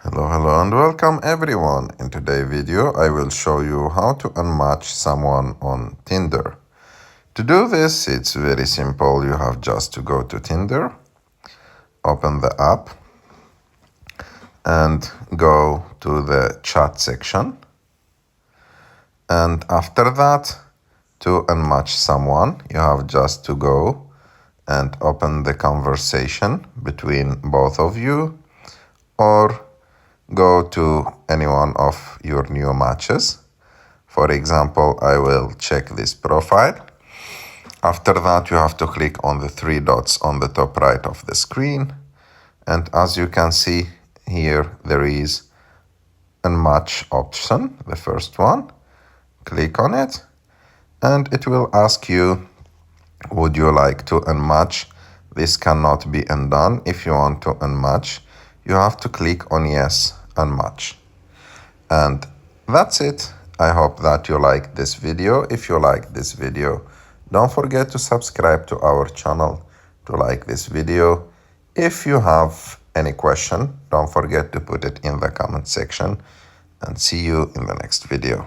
Hello and welcome everyone. In today's video, I will show you how to unmatch someone on Tinder. To do this, it's very simple. You have just to go to Tinder, open the app, and go to the chat section. And after that, to unmatch someone, you have just to go and open the conversation between both of you, or go to any one of your new matches. For example, I will check this profile. After that, you have to click on the three dots on the top right of the screen. And as you can see here, there is Unmatch option, the first one. Click on it, and it will ask you, would you like to unmatch? This cannot be undone. If you want to unmatch, you have to click on yes, unmatch. And that's it. I hope that you like this video. If you like this video, don't forget to subscribe to our channel to like this video. If you have any question, don't forget to put it in the comment section, and see you in the next video.